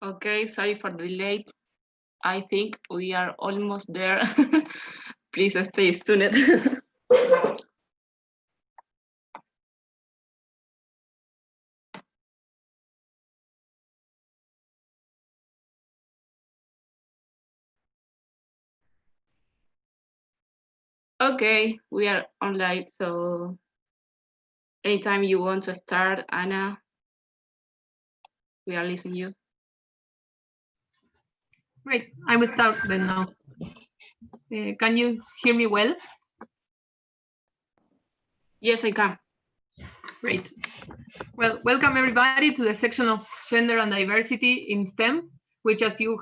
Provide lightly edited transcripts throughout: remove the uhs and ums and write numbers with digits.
Okay, sorry for the late. I think we are almost there. Please stay tuned. Okay, we are online, so anytime you want to start, Anna, we are listening to you. Great, I will start then now. Can you hear me well? Yes, I can. Great. Well, welcome everybody to the section of gender and diversity in STEM, which as you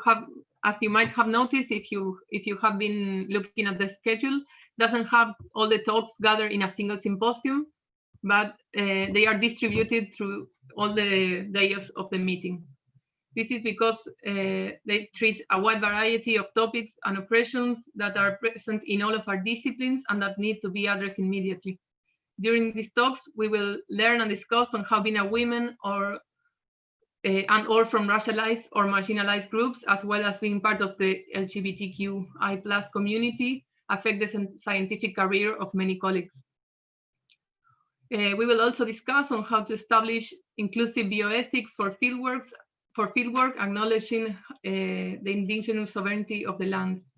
might have noticed if you have been looking at the schedule, doesn't have all the talks gathered in a single symposium, but they are distributed through all the days of the meeting. This is because they treat a wide variety of topics and oppressions that are present in all of our disciplines and that need to be addressed immediately. During these talks, we will learn and discuss on how being a woman or from racialized or marginalized groups, as well as being part of the LGBTQI+ community, affect the scientific career of many colleagues. We will also discuss on how to establish inclusive bioethics for fieldwork, acknowledging the indigenous sovereignty of the lands.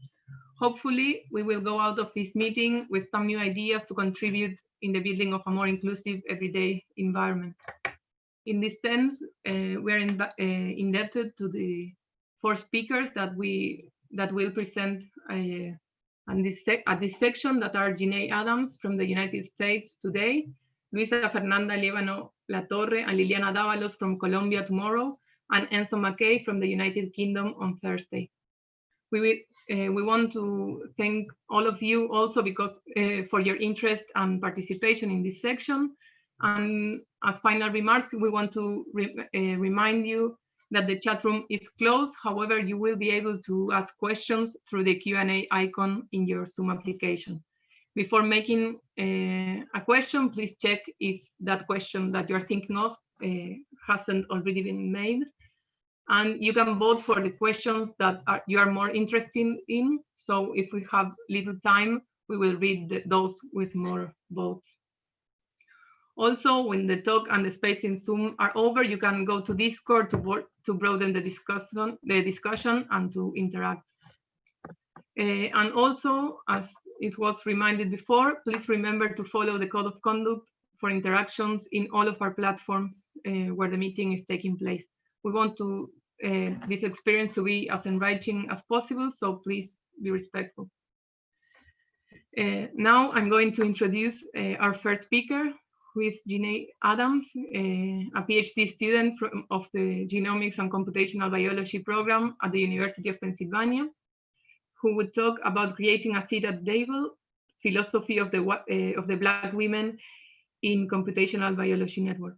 Hopefully, we will go out of this meeting with some new ideas to contribute in the building of a more inclusive everyday environment. In this sense, we are indebted to the 4 speakers that will present at this section, that are Jenea Adams from the United States today, Luisa Fernanda Liébano Latorre and Liliana Dávalos from Colombia tomorrow, and Enzo McKay from the United Kingdom on Thursday. We want to thank all of you also because for your interest and participation in this section. And as final remarks, we want to remind you that the chat room is closed. However, you will be able to ask questions through the Q&A icon in your Zoom application. Before making a question, please check if that question that you're thinking of hasn't already been made. And you can vote for the questions that you are more interested in. So if we have little time, we will read those with more votes. Also, when the talk and the space in Zoom are over, you can go to Discord to broaden the discussion and to interact. And also, as it was reminded before, please remember to follow the code of conduct for interactions in all of our platforms where the meeting is taking place. We want this experience to be as enriching as possible, so please be respectful. Now I'm going to introduce our first speaker, who is Jenea Adams, a PhD student of the Genomics and Computational Biology program at the University of Pennsylvania, who would talk about creating a seat at the table, philosophy of the Black women in computational biology network.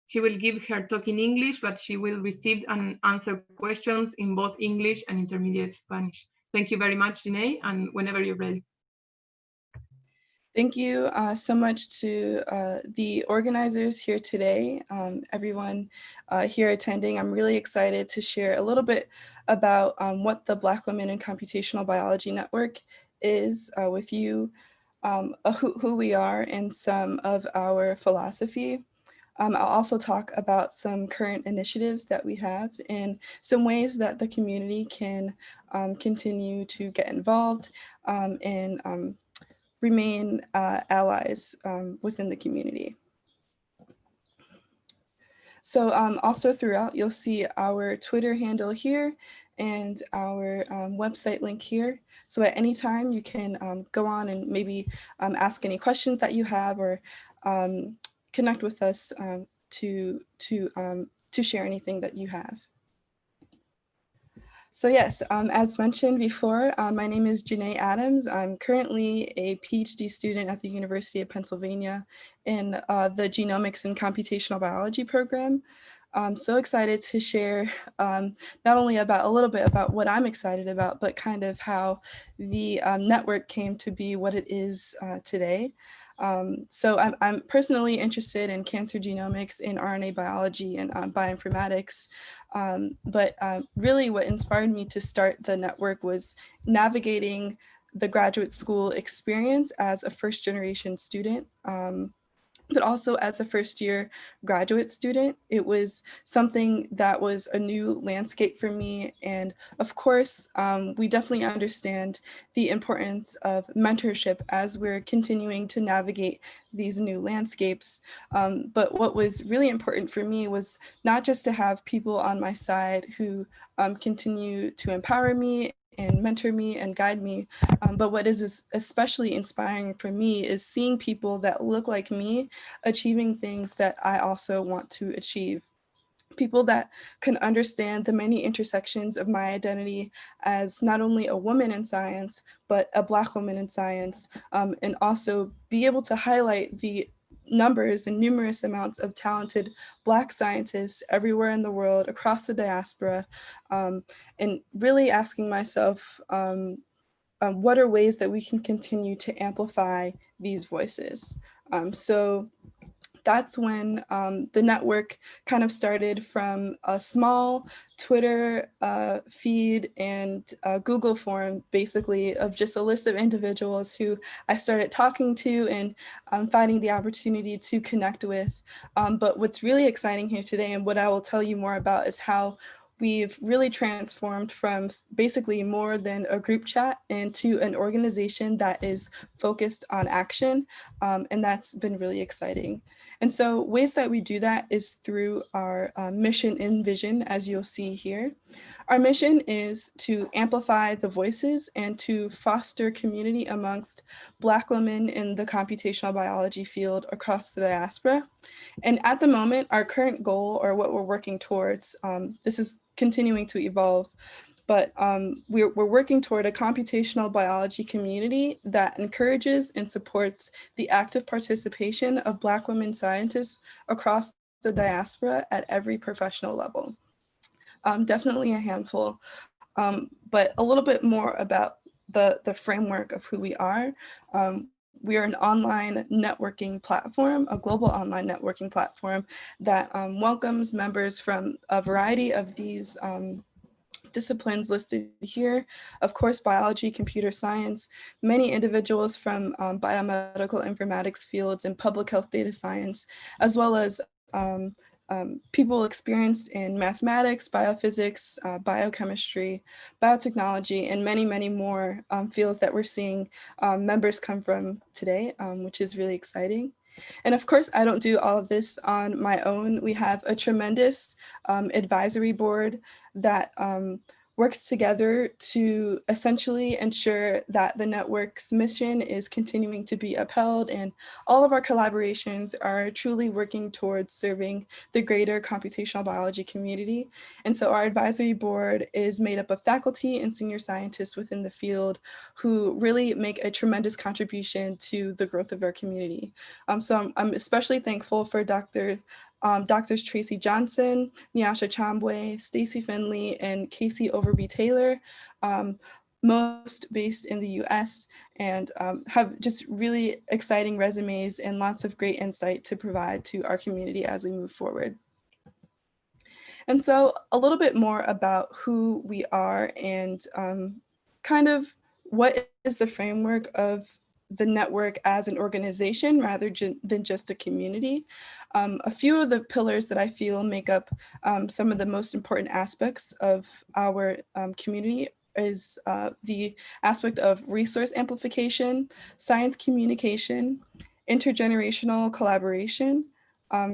She will give her talk in English, but she will receive and answer questions in both English and intermediate Spanish. Thank you very much, Jenea, and whenever you're ready. Thank you so much to the organizers here today, everyone here attending. I'm really excited to share a little bit about what the Black Women in Computational Biology Network is with you, who we are, and some of our philosophy. I'll also talk about some current initiatives that we have and some ways that the community can continue to get involved and remain allies within the community. So also throughout, you'll see our Twitter handle here and our website link here. So at any time you can go on and maybe ask any questions that you have or connect with us to share anything that you have. So yes, as mentioned before, my name is Jenea Adams. I'm currently a PhD student at the University of Pennsylvania in the Genomics and Computational Biology program. I'm so excited to share not only a little bit about what I'm excited about, but kind of how the network came to be what it is today. So I'm personally interested in cancer genomics, in RNA biology, and bioinformatics. But really what inspired me to start the network was navigating the graduate school experience as a first generation student. But also as a first year graduate student, it was something that was a new landscape for me. And of course, we definitely understand the importance of mentorship as we're continuing to navigate these new landscapes. But what was really important for me was not just to have people on my side who continue to empower me and mentor me and guide me. But what is especially inspiring for me is seeing people that look like me achieving things that I also want to achieve. People that can understand the many intersections of my identity as not only a woman in science, but a Black woman in science, and also be able to highlight the numbers and numerous amounts of talented Black scientists everywhere in the world, across the diaspora, and really asking myself, what are ways that we can continue to amplify these voices? So that's when the network kind of started from a small Twitter feed and Google form, basically, of just a list of individuals who I started talking to and finding the opportunity to connect with. But what's really exciting here today, and what I will tell you more about, is how we've really transformed from basically more than a group chat into an organization that is focused on action. And that's been really exciting. And so ways that we do that is through our mission and vision, as you'll see here. Our mission is to amplify the voices and to foster community amongst Black women in the computational biology field across the diaspora. And at the moment, our current goal, or what we're working towards, this is continuing to evolve, but we're working toward a computational biology community that encourages and supports the active participation of Black women scientists across the diaspora at every professional level. Definitely a handful, but a little bit more about the framework of who we are. We are an online networking platform, a global online networking platform that welcomes members from a variety of these disciplines listed here. Of course, biology, computer science, many individuals from biomedical informatics fields and public health data science, as well as people experienced in mathematics, biophysics, biochemistry, biotechnology, and many, many more fields that we're seeing members come from today, which is really exciting. And of course, I don't do all of this on my own. We have a tremendous advisory board that works together to essentially ensure that the network's mission is continuing to be upheld, and all of our collaborations are truly working towards serving the greater computational biology community. And so our advisory board is made up of faculty and senior scientists within the field who really make a tremendous contribution to the growth of our community. So I'm especially thankful for Doctors Tracy Johnson, Nyasha Chambwe, Stacy Finley, and Casey Overby Taylor, most based in the US, and have just really exciting resumes and lots of great insight to provide to our community as we move forward. And so a little bit more about who we are and kind of what is the framework of the network as an organization rather than just a community. A few of the pillars that I feel make up some of the most important aspects of our community is the aspect of resource amplification, science communication, intergenerational collaboration,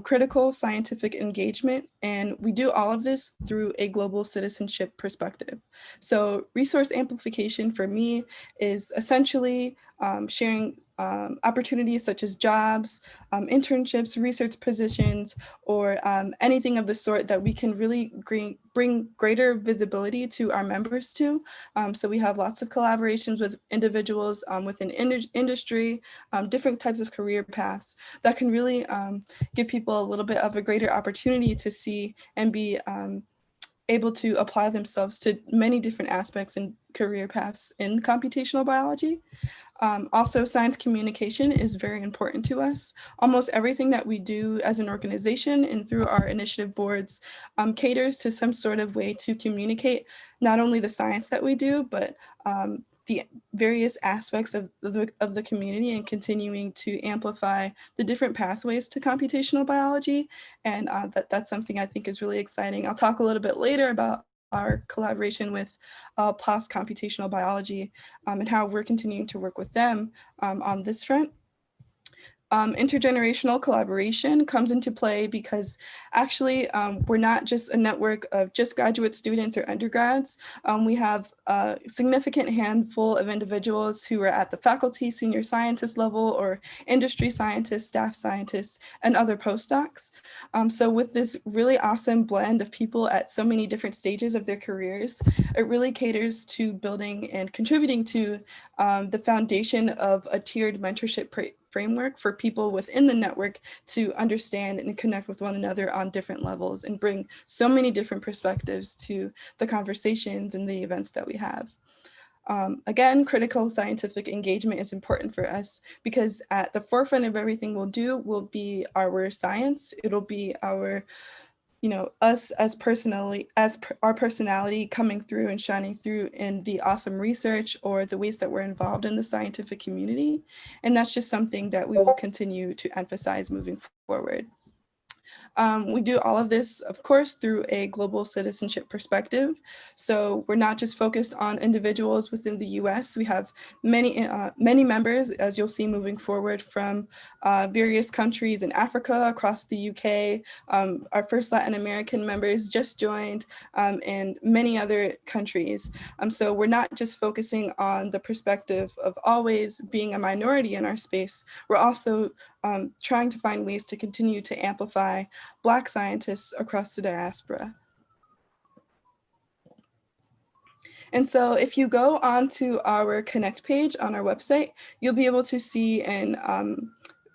critical scientific engagement, and we do all of this through a global citizenship perspective. So resource amplification for me is essentially sharing opportunities such as jobs, internships, research positions, or anything of the sort that we can really bring greater visibility to our members to. So we have lots of collaborations with individuals within industry, different types of career paths that can really give people a little bit of a greater opportunity to see and be able to apply themselves to many different aspects and career paths in computational biology. Also, science communication is very important to us. Almost everything that we do as an organization and through our initiative boards caters to some sort of way to communicate not only the science that we do, but the various aspects of the community, and continuing to amplify the different pathways to computational biology. And that's something I think is really exciting. I'll talk a little bit later about our collaboration with PLOS Computational Biology and how we're continuing to work with them on this front. Intergenerational collaboration comes into play because actually we're not just a network of just graduate students or undergrads. We have a significant handful of individuals who are at the faculty, senior scientist level, or industry scientists, staff scientists, and other postdocs. So with this really awesome blend of people at so many different stages of their careers, it really caters to building and contributing to the foundation of a tiered mentorship framework for people within the network to understand and connect with one another on different levels and bring so many different perspectives to the conversations and the events that we have. Again, critical scientific engagement is important for us because at the forefront of everything we'll do will be our science. It'll be our us as personally, our personality coming through and shining through in the awesome research or the ways that we're involved in the scientific community. And that's just something that we will continue to emphasize moving forward. We do all of this, of course, through a global citizenship perspective. So we're not just focused on individuals within the US. We have many members, as you'll see moving forward, from various countries in Africa, across the UK. Our first Latin American members just joined, and many other countries. So we're not just focusing on the perspective of always being a minority in our space. We're also trying to find ways to continue to amplify Black scientists across the diaspora. And so if you go onto our Connect page on our website, you'll be able to see and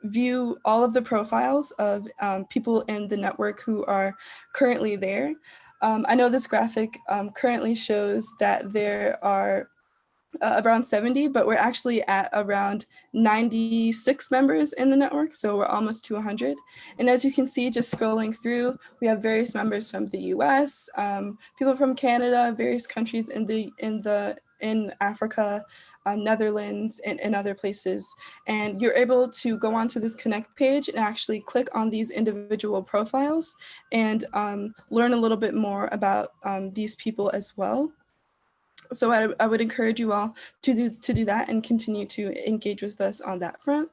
view all of the profiles of people in the network who are currently there. I know this graphic currently shows that there are around 70, but we're actually at around 96 members in the network, so we're almost to 100. And as you can see, just scrolling through, we have various members from the US, people from Canada, various countries in Africa, Netherlands, and other places. And you're able to go onto this Connect page and actually click on these individual profiles and learn a little bit more about these people as well. So I would encourage you all to do that and continue to engage with us on that front.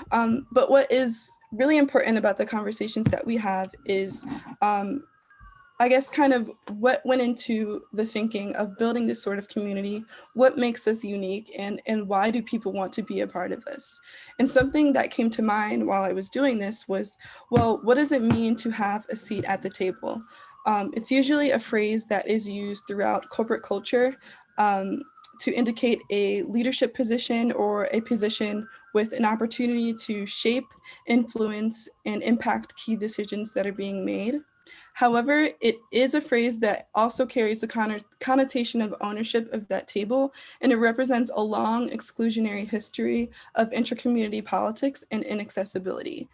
But what is really important about the conversations that we have is, I guess, kind of what went into the thinking of building this sort of community, what makes us unique, and why do people want to be a part of this? And something that came to mind while I was doing this was, well, what does it mean to have a seat at the table? It's usually a phrase that is used throughout corporate culture to indicate a leadership position or a position with an opportunity to shape, influence, and impact key decisions that are being made. However, it is a phrase that also carries the connotation of ownership of that table, and it represents a long exclusionary history of intra-community politics and inaccessibility.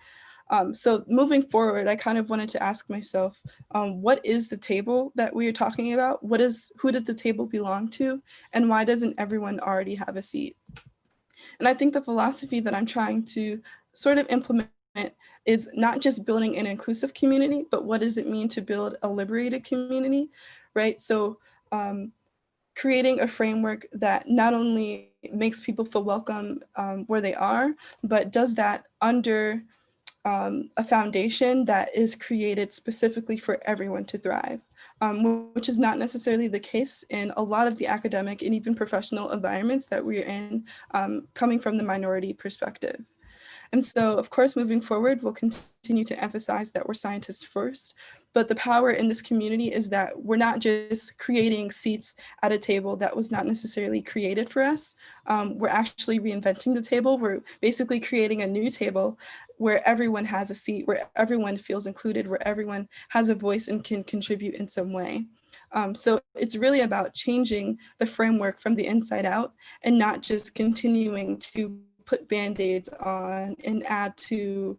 So moving forward, I kind of wanted to ask myself, what is the table that we are talking about? Who does the table belong to? And why doesn't everyone already have a seat? And I think the philosophy that I'm trying to sort of implement is not just building an inclusive community, but what does it mean to build a liberated community, right? So creating a framework that not only makes people feel welcome where they are, but does that under a foundation that is created specifically for everyone to thrive, which is not necessarily the case in a lot of the academic and even professional environments that we're in, coming from the minority perspective. And so, of course, moving forward, we'll continue to emphasize that we're scientists first, But the power in this community is that we're not just creating seats at a table that was not necessarily created for us. We're actually reinventing the table. We're basically creating a new table where everyone has a seat, where everyone feels included, where everyone has a voice and can contribute in some way. So it's really about changing the framework from the inside out and not just continuing to put Band-Aids on and add to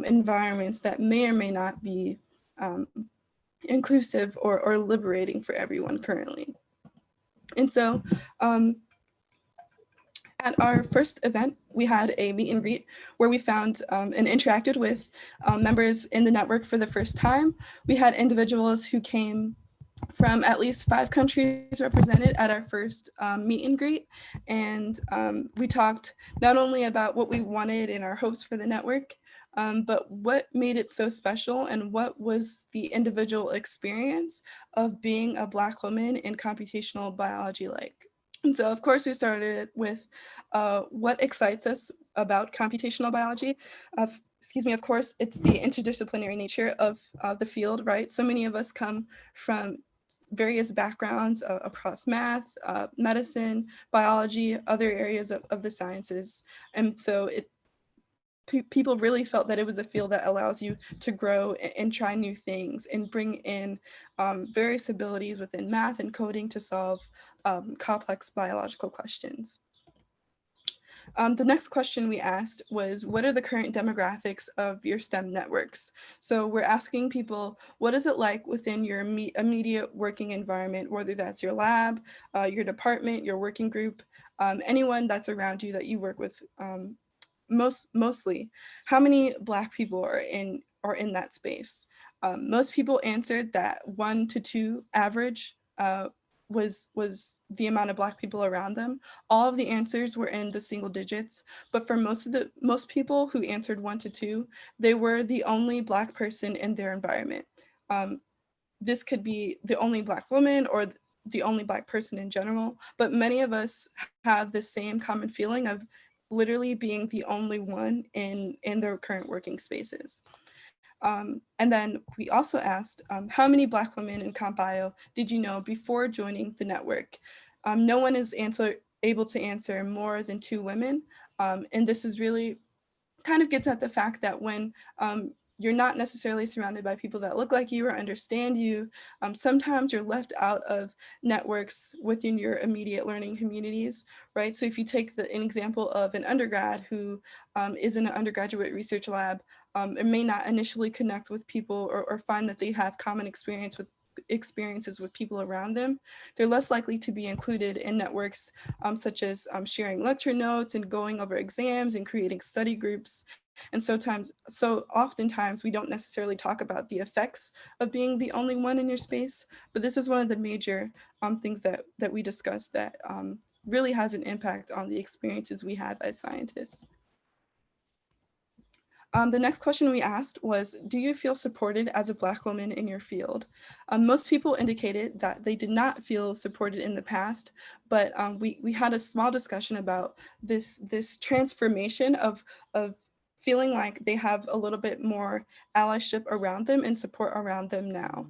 environments that may or may not be inclusive or liberating for everyone currently. And so at our first event, we had a meet and greet where we found and interacted with members in the network for the first time. We had individuals who came from at least 5 countries represented at our first meet and greet. And we talked not only about what we wanted and our hopes for the network, but what made it so special and what was the individual experience of being a Black woman in computational biology like. And so, of course, we started with what excites us about computational biology. Of course, it's the interdisciplinary nature of the field, right? So many of us come from various backgrounds across math, medicine, biology, other areas of the sciences. And so people really felt that it was a field that allows you to grow and try new things and bring in various abilities within math and coding to solve complex biological questions. The next question we asked was, what are the current demographics of your STEM networks? So we're asking people, what is it like within your immediate working environment, whether that's your lab, your department, your working group, anyone that's around you that you work with mostly. How many Black people are in that space? Most people answered that 1 to 2 average was the amount of Black people around them. All of the answers were in the single digits, but for most people who answered 1 to 2, they were the only Black person in their environment. This could be the only Black woman or the only Black person in general, but many of us have the same common feeling of literally being the only one in their current working spaces. And then we also asked, how many Black women in Comp Bio did you know before joining the network? No one is able to answer more than 2 women. And this is really kind of gets at the fact that when you're not necessarily surrounded by people that look like you or understand you, sometimes you're left out of networks within your immediate learning communities, right? So if you take an example of an undergrad who is in an undergraduate research lab, and may not initially connect with people or find that they have common experiences with people around them, they're less likely to be included in networks such as sharing lecture notes and going over exams and creating study groups. And so oftentimes we don't necessarily talk about the effects of being the only one in your space, but this is one of the major things that we discussed that really has an impact on the experiences we have as scientists. The next question we asked was, do you feel supported as a Black woman in your field? Most people indicated that they did not feel supported in the past, but we had a small discussion about this transformation of feeling like they have a little bit more allyship around them and support around them now.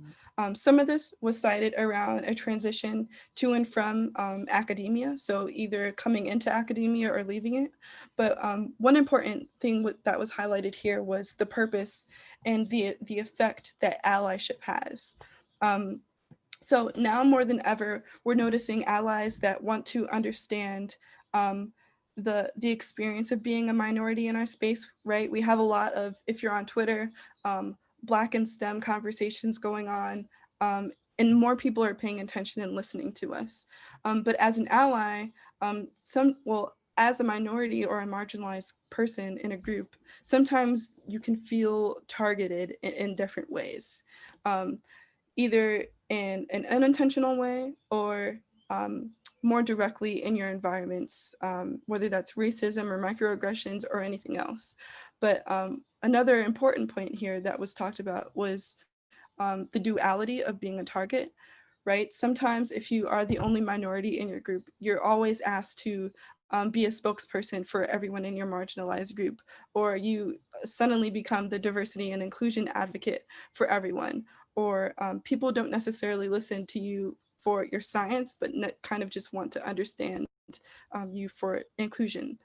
Some of this was cited around a transition to and from academia, so either coming into academia or leaving it. But one important thing that was highlighted here was the purpose and the effect that allyship has. So now more than ever, we're noticing allies that want to understand the experience of being a minority in our space, right? We have a lot of, if you're on Twitter, Black and STEM conversations going on, and more people are paying attention and listening to us. But as an ally, as a minority or a marginalized person in a group, sometimes you can feel targeted in different ways, either in an unintentional way or more directly in your environments, whether that's racism or microaggressions or anything else. But another important point here that was talked about was the duality of being a target, right? Sometimes if you are the only minority in your group, you're always asked to be a spokesperson for everyone in your marginalized group, or you suddenly become the diversity and inclusion advocate for everyone, or people don't necessarily listen to you for your science, but kind of just want to understand you for inclusion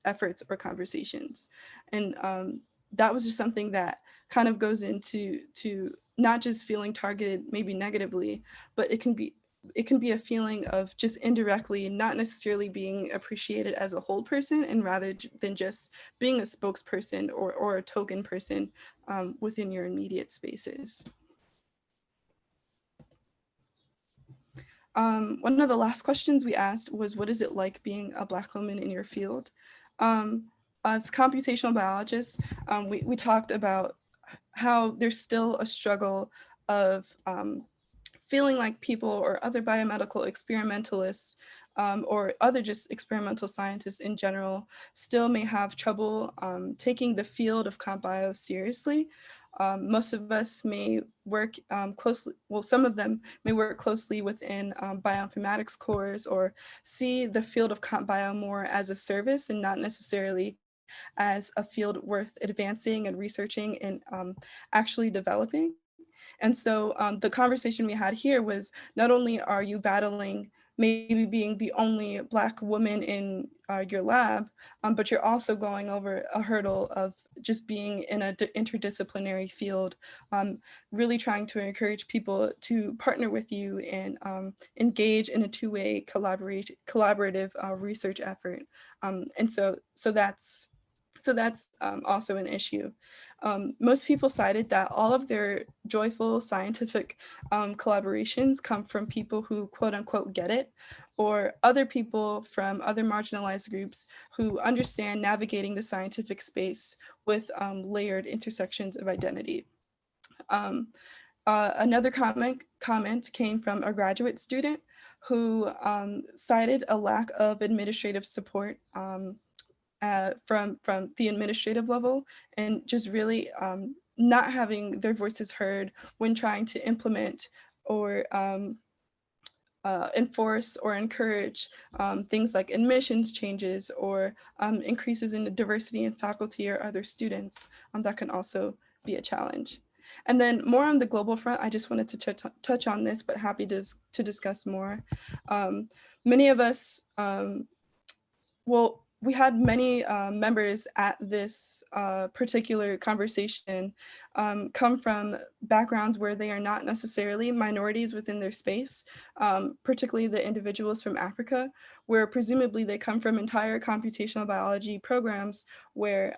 efforts or conversations. And that was just something that kind of goes into not just feeling targeted maybe negatively, but it can be a feeling of just indirectly not necessarily being appreciated as a whole person, and rather than just being a spokesperson or a token person within your immediate spaces. One of the last questions we asked was, what is it like being a Black woman in your field? As computational biologists, we talked about how there's still a struggle of feeling like people or other biomedical experimentalists or other just experimental scientists in general still may have trouble taking the field of comp bio seriously. Most of us may work closely, well, some of them may work closely within bioinformatics cores, or see the field of comp bio more as a service and not necessarily as a field worth advancing and researching and actually developing. And so the conversation we had here was, not only are you battling maybe being the only Black woman in your lab, but you're also going over a hurdle of just being in an interdisciplinary field, really trying to encourage people to partner with you and engage in a two-way collaborative research effort. And so that's also an issue. Most people cited that all of their joyful scientific collaborations come from people who quote unquote get it, or other people from other marginalized groups who understand navigating the scientific space with layered intersections of identity. Another comment came from a graduate student who cited a lack of administrative support from the administrative level, and just really not having their voices heard when trying to implement or enforce or encourage things like admissions changes or increases in the diversity in faculty or other students. That can also be a challenge. And then more on the global front, I just wanted to touch on this, but happy to discuss more. Many of us, well, we had many members at this particular conversation come from backgrounds where they are not necessarily minorities within their space, particularly the individuals from Africa, where presumably they come from entire computational biology programs where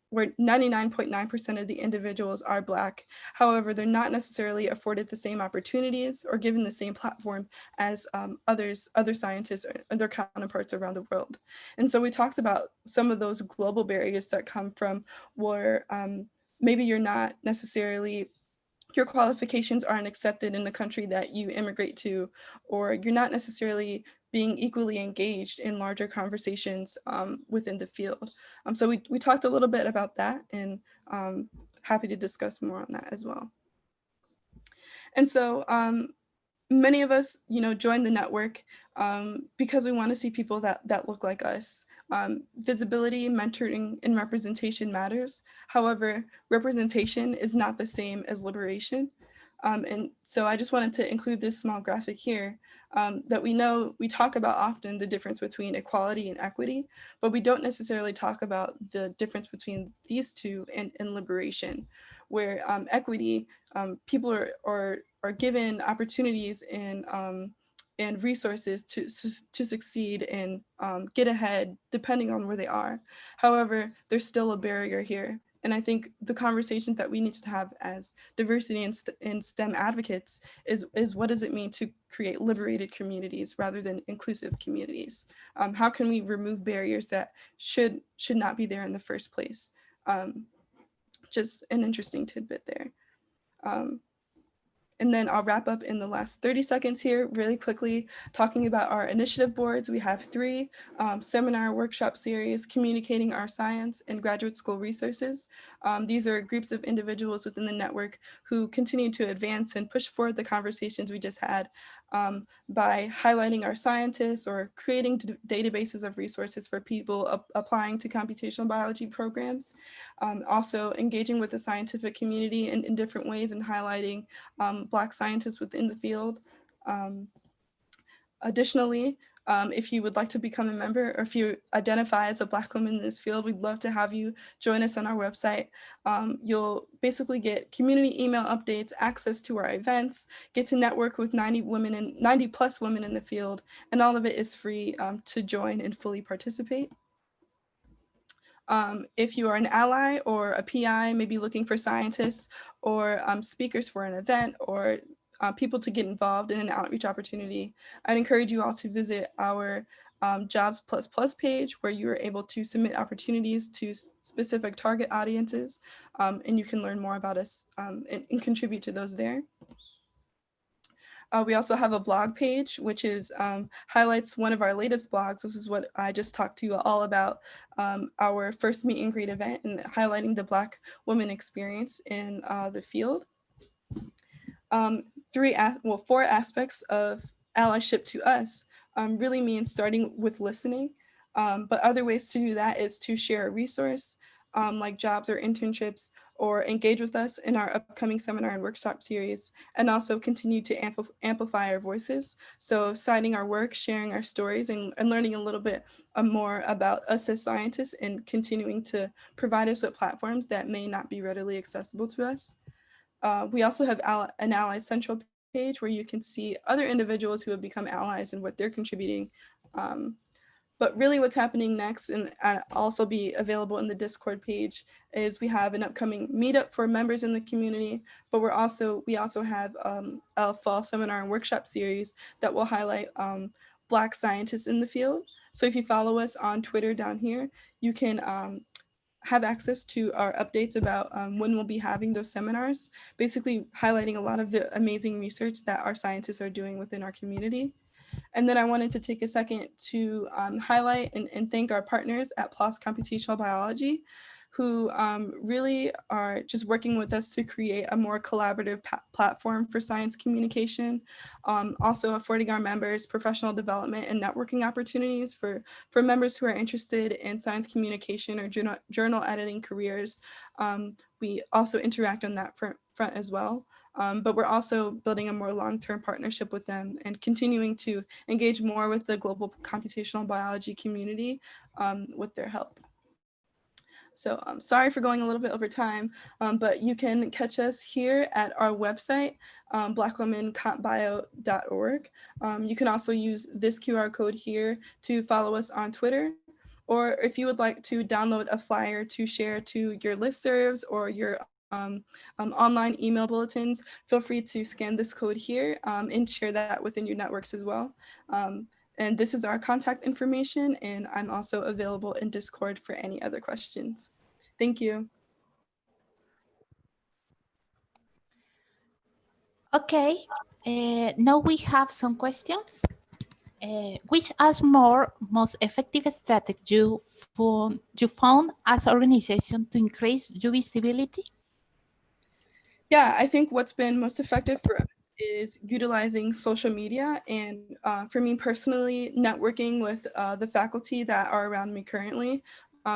where 99.9% of the individuals are Black. However, they're not necessarily afforded the same opportunities or given the same platform as other scientists or their counterparts around the world. And so we talked about some of those global barriers that come from where maybe you're not necessarily, your qualifications aren't accepted in the country that you immigrate to, or you're not necessarily being equally engaged in larger conversations within the field. So we talked a little bit about that, and happy to discuss more on that as well. And so many of us, join the network because we want to see people that look like us. Visibility, mentoring, and representation matters. However, representation is not the same as liberation. And so I just wanted to include this small graphic here that we talk about often the difference between equality and equity, but we don't necessarily talk about the difference between these two and liberation, where equity, people are given opportunities and resources to succeed and get ahead depending on where they are. However, there's still a barrier here. And I think the conversations that we need to have as diversity and STEM advocates is what does it mean to create liberated communities rather than inclusive communities? How can we remove barriers that should not be there in the first place? Just an interesting tidbit there. And then I'll wrap up in the last 30 seconds here really quickly, talking about our initiative boards. We have 3 seminar workshop series, Communicating Our Science and Graduate School Resources. These are groups of individuals within the network who continue to advance and push forward the conversations we just had by highlighting our scientists or creating databases of resources for people applying to computational biology programs. Also engaging with the scientific community in different ways and highlighting Black scientists within the field. Additionally, if you would like to become a member or if you identify as a Black woman in this field, we'd love to have you join us on our website. You'll basically get community email updates, access to our events, get to network with 90 plus women in the field, and all of it is free to join and fully participate. If you are an ally or a PI, maybe looking for scientists or speakers for an event or people to get involved in an outreach opportunity, I'd encourage you all to visit our Jobs page, where you are able to submit opportunities to specific target audiences, and you can learn more about us and contribute to those there. We also have a blog page, which is highlights one of our latest blogs. This is what I just talked to you all about, our first meet and greet event and highlighting the Black women experience in the field. 4 aspects of allyship to us really means starting with listening. But other ways to do that is to share a resource like jobs or internships, or engage with us in our upcoming seminar and workshop series, and also continue to amplify our voices. So citing our work, sharing our stories, and learning a little bit more about us as scientists, and continuing to provide us with platforms that may not be readily accessible to us. We also have an Ally Central page where you can see other individuals who have become allies and what they're contributing. But really what's happening next, and also be available in the Discord page, is we have an upcoming meetup for members in the community, but we also have a fall seminar and workshop series that will highlight Black scientists in the field. So if you follow us on Twitter down here, you can have access to our updates about when we'll be having those seminars, basically highlighting a lot of the amazing research that our scientists are doing within our community. And then I wanted to take a second to highlight and thank our partners at PLOS Computational Biology, who really are just working with us to create a more collaborative platform for science communication, also affording our members professional development and networking opportunities for members who are interested in science communication or journal editing careers. We also interact on that front as well. But we're also building a more long-term partnership with them and continuing to engage more with the global computational biology community with their help. So I'm sorry for going a little bit over time, but you can catch us here at our website, blackwomencompbio.org. You can also use this QR code here to follow us on Twitter, or if you would like to download a flyer to share to your listservs or your online email bulletins, feel free to scan this code here and share that within your networks as well. And this is our contact information, and I'm also available in Discord for any other questions. Thank you. Okay, now we have some questions. Which are most effective strategy you found as an organization to increase your visibility? Yeah, I think what's been most effective for us is utilizing social media, and for me personally, networking with the faculty that are around me currently.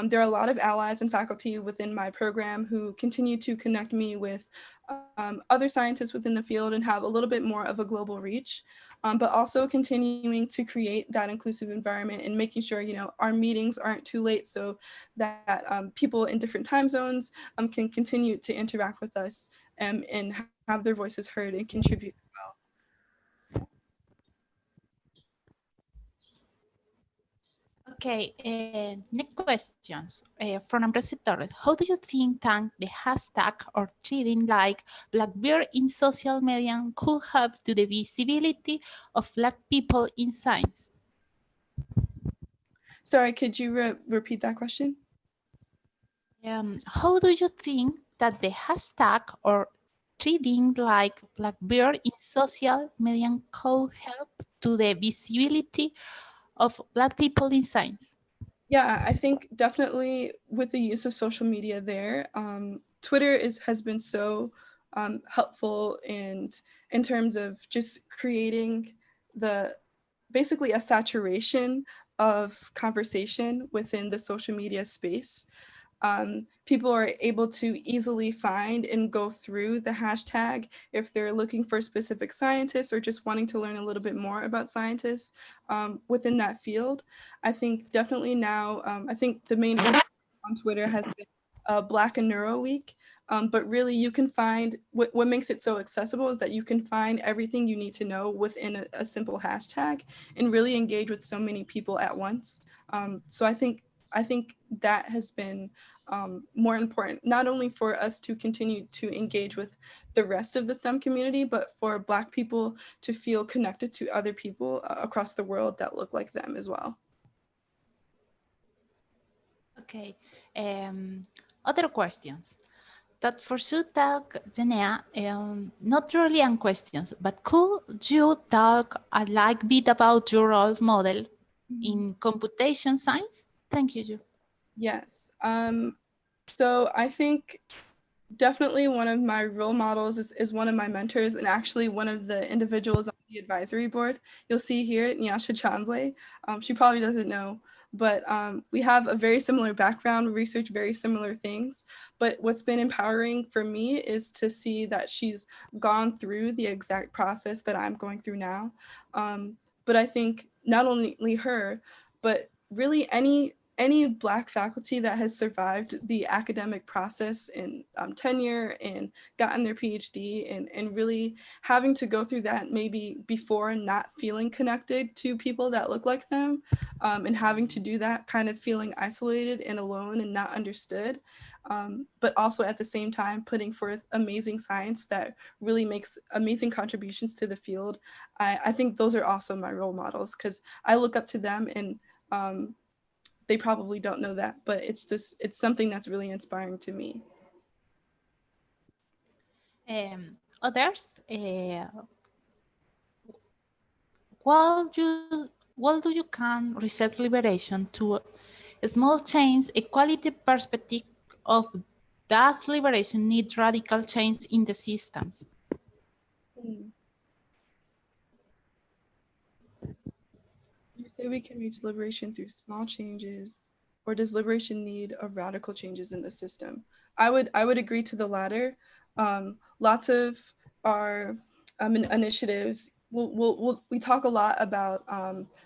There are a lot of allies and faculty within my program who continue to connect me with other scientists within the field and have a little bit more of a global reach, but also continuing to create that inclusive environment and making sure, our meetings aren't too late so that people in different time zones can continue to interact with us and have their voices heard and contribute as well. Okay, next questions from Ambrosio Torres. How do you think that the hashtag or treating like Blackbeard in social media could help to the visibility of Black people in science? Sorry, could you repeat that question? How do you think that the hashtag or treating like Blackbeard in social media could help to the visibility of Black people in science? Yeah, I think definitely with the use of social media there, Twitter has been so helpful in terms of just creating basically a saturation of conversation within the social media space. People are able to easily find and go through the hashtag if they're looking for specific scientists or just wanting to learn a little bit more about scientists within that field. I think definitely now, I think the main on Twitter has been Black and Neuro Week. But really you can find, what makes it so accessible is that you can find everything you need to know within a simple hashtag and really engage with so many people at once. So I think that has been more important, not only for us to continue to engage with the rest of the STEM community, but for Black people to feel connected to other people across the world that look like them as well. Okay. Other questions. That for sure talk, Jenea, not really on questions, but could you talk a like bit about your role model in computation science? Thank you. Yes. So I think definitely one of my role models is one of my mentors and actually one of the individuals on the advisory board. You'll see here, Nyasha Chamble. She probably doesn't know, but we have a very similar background, we research very similar things. But what's been empowering for me is to see that she's gone through the exact process that I'm going through now. But I think not only her, but really any Black faculty that has survived the academic process in tenure and gotten their PhD and really having to go through that maybe before not feeling connected to people that look like them and having to do that kind of feeling isolated and alone and not understood, but also at the same time putting forth amazing science that really makes amazing contributions to the field. I think those are also my role models because I look up to them and they probably don't know that, but it's something that's really inspiring to me. Others, what do you can reset liberation to a small change, equality perspective of does liberation need radical change in the systems? You say we can reach liberation through small changes, or does liberation need a radical changes in the system? I would agree to the latter. Lots of our initiatives, we talk a lot about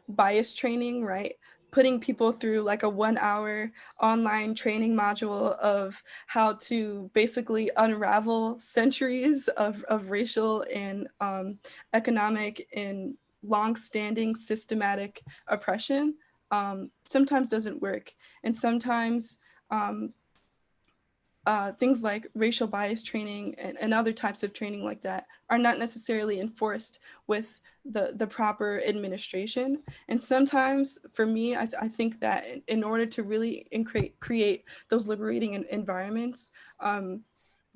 bias training, right? Putting people through like a 1 hour online training module of how to basically unravel centuries of racial and economic and long-standing systematic oppression sometimes doesn't work. And sometimes things like racial bias training and other types of training like that are not necessarily enforced with the proper administration. And sometimes for me, I think that in order to really create those liberating environments,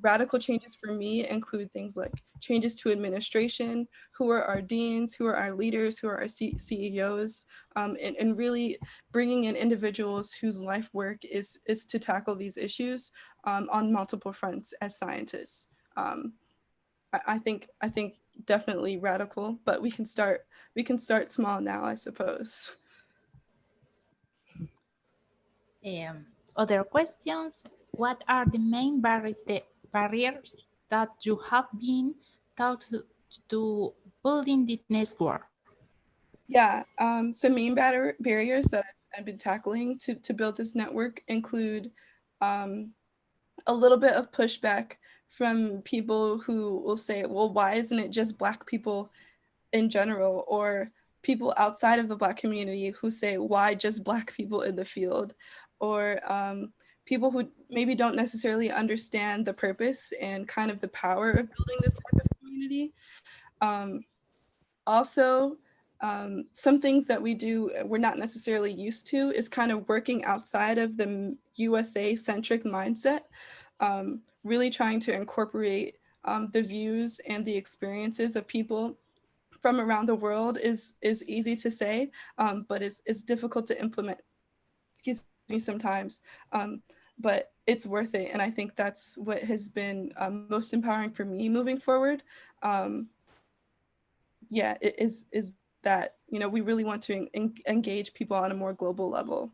radical changes for me include things like changes to administration, who are our deans, who are our leaders, who are our CEOs, and really bringing in individuals whose life work is to tackle these issues on multiple fronts as scientists. I think definitely radical, but we can start small now, I suppose. Other questions? What are the main barriers that you have been taught to building the network? Yeah, some main barriers that I've been tackling to build this network include a little bit of pushback from people who will say, well, why isn't it just Black people in general, or people outside of the Black community who say, why just Black people in the field, or people who maybe don't necessarily understand the purpose and kind of the power of building this type of community. Also, some things that we do we're not necessarily used to is kind of working outside of the USA-centric mindset, really trying to incorporate the views and the experiences of people from around the world is easy to say, but it's difficult to implement, excuse me, sometimes. But it's worth it. And I think that's what has been most empowering for me moving forward. Yeah, it is that, you know, we really want to engage people on a more global level.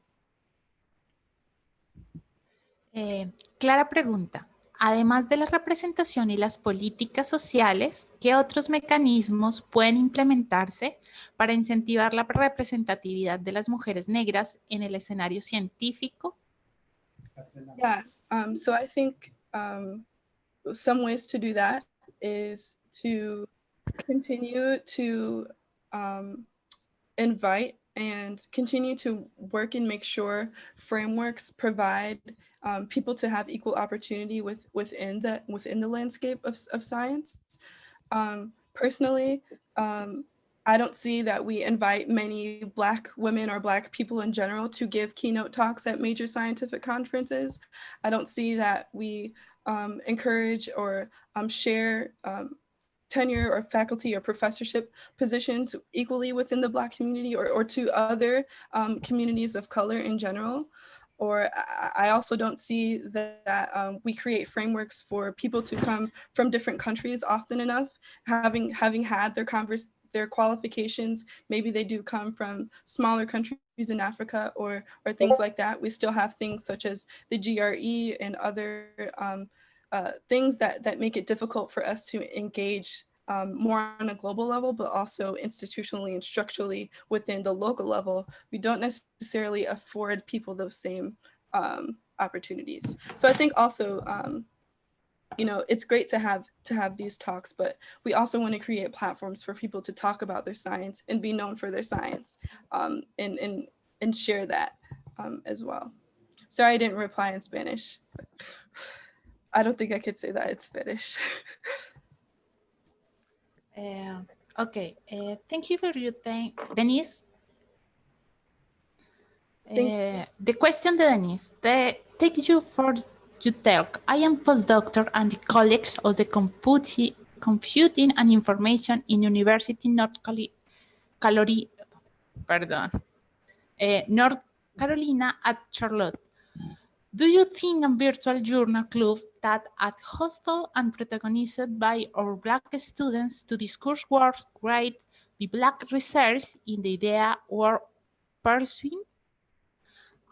Clara pregunta, además de la representación y las políticas sociales, ¿qué otros mecanismos pueden implementarse para incentivar la representatividad de las mujeres negras en el escenario científico? Yeah, so I think some ways to do that is to continue to invite and continue to work and make sure frameworks provide people to have equal opportunity within the landscape of science. Personally, I don't see that we invite many Black women or Black people in general to give keynote talks at major scientific conferences. I don't see that we encourage or share tenure or faculty or professorship positions equally within the Black community or to other communities of color in general. Or I also don't see that we create frameworks for people to come from different countries often enough, having had their qualifications. Maybe they do come from smaller countries in Africa or things like that. We still have things such as the GRE and other things that make it difficult for us to engage more on a global level, but also institutionally and structurally within the local level. We don't necessarily afford people those same opportunities. So I think also, you know, it's great to have these talks, but we also want to create platforms for people to talk about their science and be known for their science, and share that as well. Sorry, I didn't reply in Spanish. I don't think I could say that in Spanish. Okay, thank you for your time, Denise. The question, Denise, thank you for your talk. I am postdoctor at the College of the Computing and Information in University North Carolina at Charlotte. Do you think a virtual journal club that are hosted and protagonized by our Black students to discuss works great be Black research in the idea or pursuing?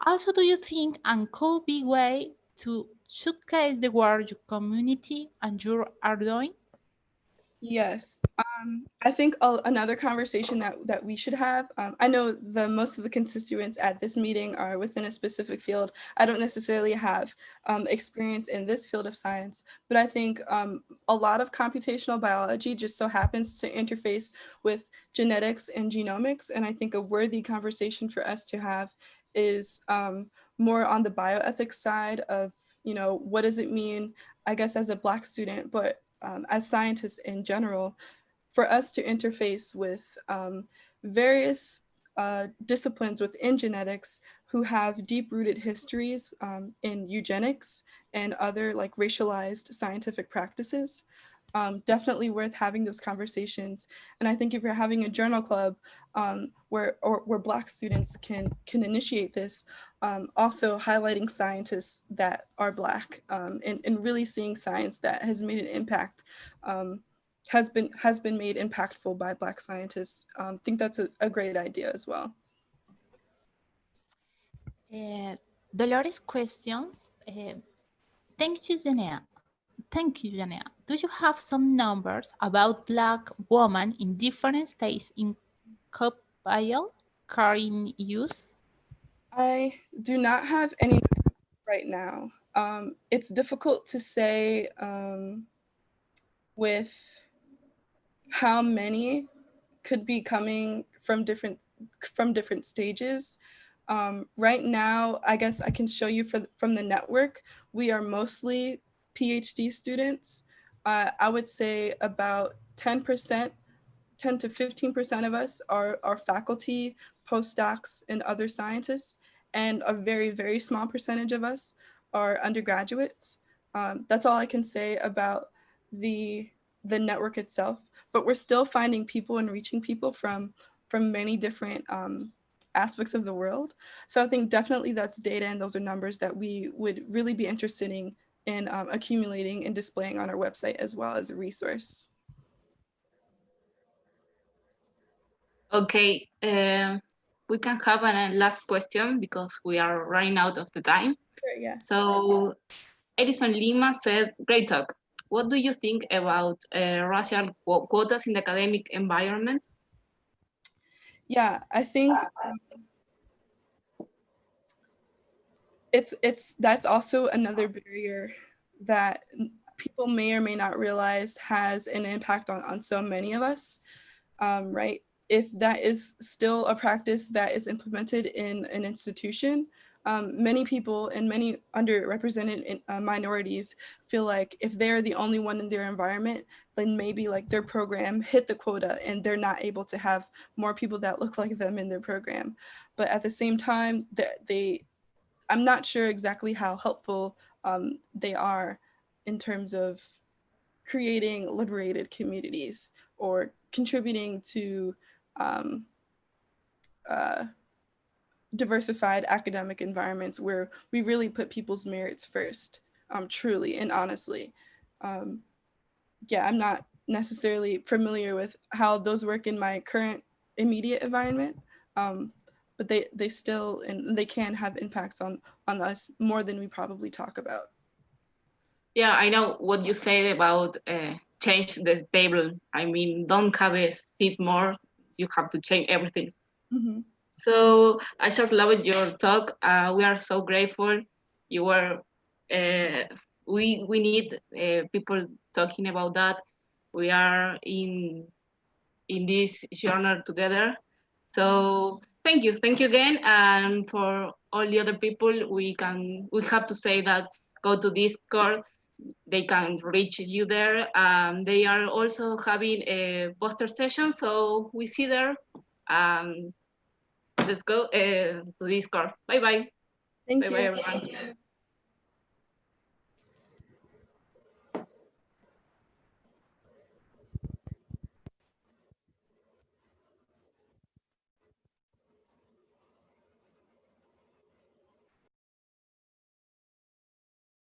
Also, do you think and could be way to showcase the work your community and you are doing? Yes, I think another conversation that we should have, I know most of the constituents at this meeting are within a specific field. I don't necessarily have experience in this field of science, but I think a lot of computational biology just so happens to interface with genetics and genomics. And I think a worthy conversation for us to have is more on the bioethics side of, you know, what does it mean, I guess, as a Black student, but as scientists in general, for us to interface with various disciplines within genetics who have deep-rooted histories in eugenics and other like racialized scientific practices. Definitely worth having those conversations. And I think if you're having a journal club where Black students can initiate this, also highlighting scientists that are Black and really seeing science that has made an impact, has been made impactful by Black scientists. I think that's a great idea as well. Dolores questions. Thank you, Jenea. Thank you, Jenea. Do you have some numbers about Black women in different states in bio care in use? I do not have any right now. It's difficult to say with how many could be coming from different stages. Right now, I guess I can show you from the network, we are mostly PhD students. I would say about 10%, 10 to 15% of us are faculty, postdocs, and other scientists, and a very, very small percentage of us are undergraduates. That's all I can say about the network itself, but we're still finding people and reaching people from many different aspects of the world. So I think definitely that's data, and those are numbers that we would really be interested in accumulating and displaying on our website as well as a resource. Okay, we can have a last question because we are running out of the time. Sure, yes. So Edison Lima said, great talk. What do you think about racial quotas in the academic environment? Yeah, I think that's also another barrier that people may or may not realize has an impact on so many of us, right? If that is still a practice that is implemented in an institution, many people and many underrepresented minorities feel like if they're the only one in their environment, then maybe like their program hit the quota and they're not able to have more people that look like them in their program. But at the same time, I'm not sure exactly how helpful they are in terms of creating liberated communities or contributing to diversified academic environments where we really put people's merits first, truly and honestly. Yeah, I'm not necessarily familiar with how those work in my current immediate environment, but they still, and they can have impacts on us more than we probably talk about. Yeah, I know what you said about change the table. I mean, don't have a seat more. You have to change everything. Mm-hmm. So I just loved your talk. We are so grateful. You were. We need people talking about that. We are in this journey together. So thank you again, and for all the other people, we have to say that go to Discord. They can reach you there. They are also having a poster session, so we see there. Let's go to Discord. Bye bye. Thank Bye you. bye everyone.